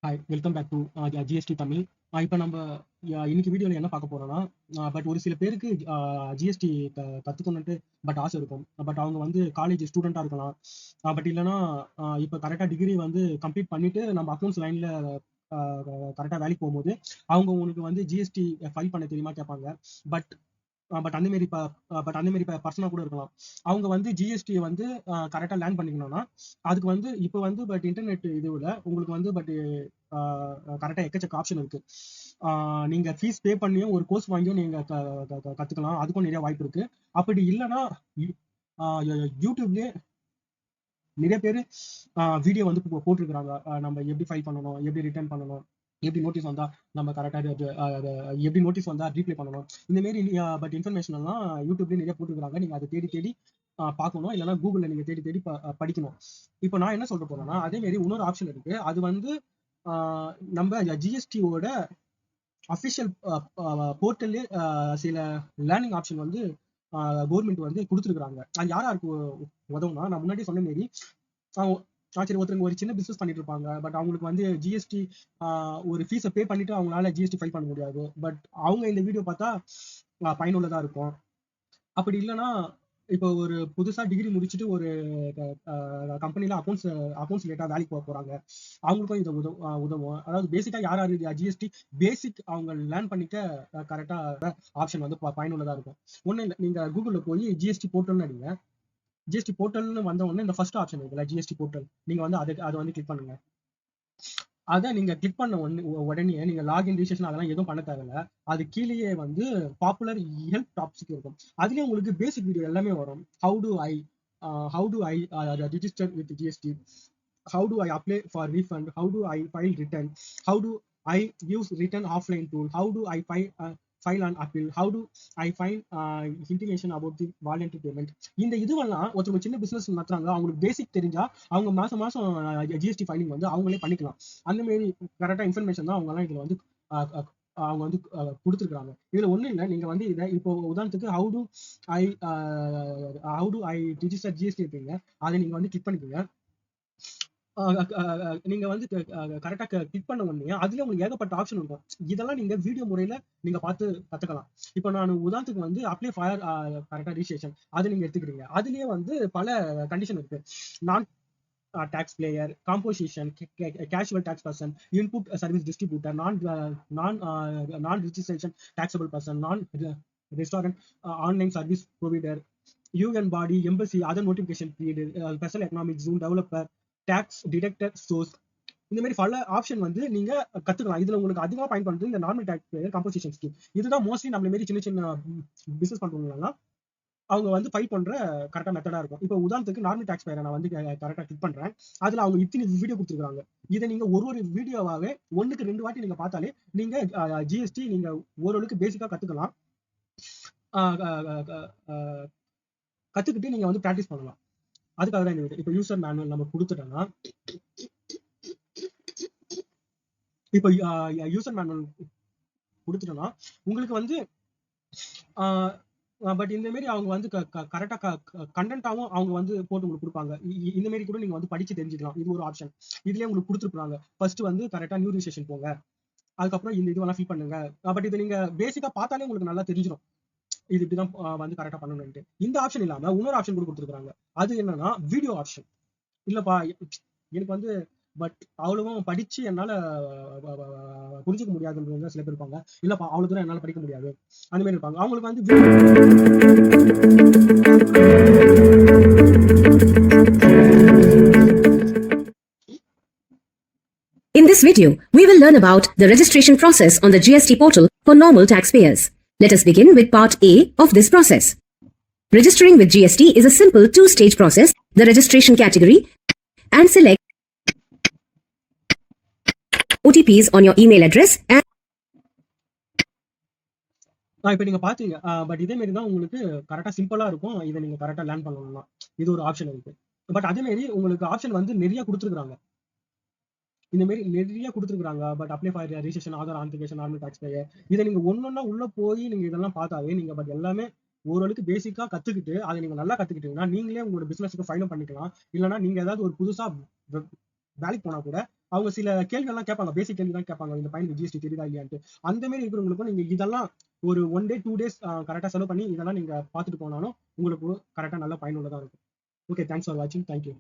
Hi, welcome back to GST Tamil. இப்போ நம்ம இன்னைக்கு வீடியோவில் என்ன பார்க்க போறோம்னா, பட் ஒரு சில பேருக்கு ஜிஎஸ்டி கற்றுக்கணுன்ட்டு பட் ஆசை இருக்கும். பட் அவங்க வந்து காலேஜ் ஸ்டூடெண்ட்டாக இருக்கலாம். பட் இல்லைன்னா இப்போ கரெக்டாக டிகிரி வந்து கம்ப்ளீட் பண்ணிட்டு நம்ம அக்கௌண்ட்ஸ் லைனில் கரெக்டாக வேலைக்கு போகும்போது அவங்க உங்களுக்கு வந்து ஜிஎஸ்டி ஃபைல் பண்ண தெரியுமா கேட்பாங்க. பட் பட் அந்த மாரி பர்சனா கூட இருக்கலாம். அவங்க வந்து ஜிஎஸ்டி வந்து கரெக்டா லேர்ன் பண்ணிக்கணும்னா அதுக்கு வந்து இப்போ வந்து பட் இன்டர்நெட் இதுல உங்களுக்கு வந்து பட் கரெக்டா எக்கச்சக்க ஆப்ஷன் இருக்கு. நீங்க ஃபீஸ் பே பண்ணியும் ஒரு கோர்ஸ் வாங்கியும் நீங்க கத்துக்கலாம். அதுக்கும் நிறைய வாய்ப்பு இருக்கு. அப்படி இல்லைன்னா யூடியூப்லயே நிறைய பேர் வீடியோ வந்து போட்டிருக்கிறாங்க. நம்ம எப்படி ஃபைல் பண்ணணும், எப்படி ரிட்டர்ன் பண்ணணும், எப்படி நோட்டீஸ் வந்தா நம்ம கரெக்டா எப்படி நோட்டீஸ் வந்தா ரீப்ளை பண்ணணும். இந்த மாரி பட் இன்ஃபர்மேஷன் எல்லாம் யூடியூப்ல நிறைய போட்டுருக்காங்க. நீங்க அதை தேடி தேடி பார்க்கணும். இல்லைன்னா கூகுள்ல நீங்க தேடி தேடி படிக்கணும். இப்போ நான் என்ன சொல்ற போறேன்னா, அதே மாதிரி இன்னொரு ஆப்ஷன் இருக்கு. அது வந்து நம்ம ஜிஎஸ்டியோட அஃபிஷியல் போர்ட்டல்லே சில லேர்னிங் ஆப்ஷன் வந்து கவர்மெண்ட் வந்து கொடுத்துருக்காங்க. அது யாருக்கு உதவும்னா, நான் முன்னாடி சொன்ன மாரி சரி, ஒருத்தருங்க ஒரு சின்ன பிசினஸ் பண்ணிட்டு இருப்பாங்க. பட் அவங்களுக்கு வந்து ஜிஎஸ்டி ஒரு ஃபீஸை பே பண்ணிட்டு அவங்களால ஜிஎஸ்டி ஃபைல் பண்ண முடியாது. பட் அவங்க இந்த வீடியோ பார்த்தா பயனுள்ளதா இருக்கும். அப்படி இல்லைன்னா இப்போ ஒரு புதுசா டிகிரி முடிச்சுட்டு ஒரு கம்பெனில அக்கௌண்ட்ஸ் ரிலேட்டா வேலைக்கு போக போறாங்க. அவங்களுக்கும் இது உதவும். அதாவது பேசிக்கா யார் ஜிஎஸ்டி பேசிக் அவங்க லேர்ன் பண்ணிக்க கரெக்டா ஆப்ஷன் வந்து பயனுள்ளதா இருக்கும். ஒண்ணு இல்லை, நீங்க கூகுள்ல போய் ஜிஎஸ்டி போர்ட்டல்னு அடிங்க. ஜிஎஸ்டி போர்ட்டல்னு வந்த உடனே இந்த ஃபர்ஸ்ட் ஆப்ஷன் இருக்குல்ல, ஜிஎஸ்டி போர்ட்டல், நீங்க வந்து அதை வந்து கிளிக் பண்ணுங்க. அதை நீங்க கிளிக் பண்ண உடனே நீங்க லாகின் ரிஜிஸ்ட்ரேஷன் அதெல்லாம் எதுவும் பண்ண தேவையில்ல. அது கீழேயே வந்து பாப்புலர் ஹெல்ப் டாபிக்ஸ் இருக்கும். அதுலயே உங்களுக்கு பேசிக் வீடியோ எல்லாமே வரும். How to I register with GST, how do I apply for refund, how do I file return, how do I use return offline tool, how do I file an appeal, how do I find information about the voluntary payment. இந்த இதுவெல்லாம் ஒருத்தவங்க சின்ன business நடத்துறாங்க, அவங்களுக்கு பேசிக் தெரிஞ்சா அவங்க மாசம் மாசம் ஜிஎஸ்டி ஃபைலிங் வந்து அவங்களே பண்ணிக்கலாம். அந்த மாதிரி கரெக்டா இன்ஃபர்மேஷன் தான் அவங்க எல்லாம் இதுல வந்து அவங்க வந்து கொடுத்துருக்காங்க. இதுல ஒண்ணும் இல்லை, நீங்க வந்து இதை இப்போ உதாரணத்துக்கு how to I register GST இருப்பீங்க, அதை நீங்க வந்து கிளிக் பண்ணிக்கோங்க. நீங்க வந்து கரெக்டா கிளிக் பண்ண உடனே அதுல உங்களுக்கு ஏகப்பட்ட ஆப்ஷன் இருக்கும். இதெல்லாம் நீங்க வீடியோ முறையில நீங்க பார்த்து கத்துக்கலாம். இப்போ நான் உதாரணத்துக்கு வந்து அப்ளை ஃபார் கரெக்டா ரிஜிஸ்ட்ரேஷன் அது நீங்க எடுத்துக்கிறீங்க. அதுலயே வந்து பல கண்டிஷன் இருக்கு. நான் tax player, composition, casual tax person, input service distributor, non registration taxable person, non restaurant, online service provider, UN body, embassy, other notification period, special economic zone developer, tax deductor source. இந்த மாதிரி பல option வந்து நீங்க கத்துக்கலாம். இதுல உங்களுக்கு அதிகமா பயன்படுறது இந்த normal tax player composition scheme. இதுதான் மோஸ்ட்லி நம்மள மாரி சின்ன சின்ன பிசினஸ் பண்றவங்க அவங்க வந்து ஃபைல் பண்ற கரெக்டா மெத்தடா இருக்கும். இப்போ உதாரணத்துக்கு நார்மல் டாக்ஸ் பேரை நான் வந்து கரெக்டா கிளிக் பண்றேன். அதுல அவங்க இத்தனை வீடியோ கொடுத்துருக்காங்க. இதை நீங்க ஒரு வீடியோவாவே 1க்கு 2 வாட்டி நீங்க பார்த்தாலே நீங்க ஜிஎஸ்டி நீங்க ஓரளவுக்கு பேசிக்கா கத்துக்கலாம். கத்துக்கிட்டு நீங்க வந்து பிராக்டிஸ் பண்ணலாம். அதுக்காக தான் இந்த வீடியோ. இப்போ யூசர் மேனுவல் நம்ம கொடுத்துட்டோம்னா, இப்போ யூசர் மேனுவல் கொடுத்துட்டோம்னா உங்களுக்கு வந்து பட் இந்த மாதிரி அவங்க வந்து கரெக்டா கண்டென்ட்டாவும் அவங்க வந்து போட்டு உங்களுக்கு கொடுப்பாங்க. இந்த மாதிரி கூட நீங்க வந்து படிச்சு தெரிஞ்சுக்கலாம். இது ஒரு ஆப்ஷன். இதுலயே உங்களுக்கு கொடுத்துருப்பாங்க. ஃபர்ஸ்ட் வந்து கரெக்டா நியூ ரிஜிஸ்ட்ரேஷன் போங்க, அதுக்கப்புறம் இந்த இதுவெல்லாம் ஃபில் பண்ணுங்க. பட் இது நீங்க பேசிக்கா பார்த்தாலே உங்களுக்கு நல்லா தெரிஞ்சிடும் இது இப்படிதான் வந்து கரெக்டா பண்ணணும்ட்டு. இந்த ஆப்ஷன் இல்லாம இன்னொரு ஆப்ஷன் கூட கொடுத்துருக்காங்க. அது என்னன்னா வீடியோ ஆப்ஷன். இல்லப்பா எனக்கு வந்து பட் அவ்வளவும் படிச்சு என்னால புரிஞ்சுக்க முடியாதுன்றது சில பேர் இருப்பாங்க. இல்லப்பா அவ்வளவு தூரம் என்னால படிக்க முடியாது அந்த மாதிரி இருப்பாங்க. அவங்களுக்கு வந்து In this video, we will learn about the registration process on the GST portal for normal taxpayers. Let us begin with part A of this process. Registering with GST is a simple two-stage process. The registration category and select OTPs on your email address and இப்ப நீங்க பாத்தீங்க. But இதே மாதிரி தான் உங்களுக்கு கரெக்டா சிம்பிளா இருக்கும். இதை நீங்க கரெக்டா லேர்ன் பண்ணணும்னா இது ஒரு ஆப்ஷன் இருக்கு. பட் அதே மாதிரி உங்களுக்கு ஆப்ஷன் வந்து நிறைய கொடுத்துருக்காங்க. இந்த மாதிரி நிறைய கொடுத்துருக்காங்க. But apply for registration, Aadhaar authentication, normal tax payer, இதை நீங்க ஒன்னொன்னா உள்ள போய் நீங்க இதெல்லாம் பார்த்தாவே நீங்க பட் எல்லாமே ஓரளவுக்கு பேசிக்கா கத்துக்கிட்டு அதை நீங்க நல்லா கத்துக்கிட்டீங்கன்னா நீங்களே உங்களோட பிசினஸ்க்கு ஃபைலும் பண்ணிக்கலாம். இல்லைன்னா நீங்க ஏதாவது ஒரு புதுசா வேலைக்கு போனா கூட அவங்க சில கேள்விகள்லாம் கேட்பாங்க, பேசிக் கேள்வி தான் கேட்பாங்க, இந்த பையனுக்கு ஜிஎஸ்டி தெரியுதா இல்லையான்ட்டு. அந்த மாதிரி இருக்கிறவங்களுக்கும் நீங்க இதெல்லாம் ஒரு 1 டே 2 டேஸ் கரெக்டா செலவு பண்ணி இதெல்லாம் நீங்க பார்த்துட்டு போனாலும் உங்களுக்கு கரெக்டா நல்ல பயனுள்ளதா இருக்கும். ஓகே, தேங்க்ஸ் ஃபார் வாட்சிங். தேங்க்யூ.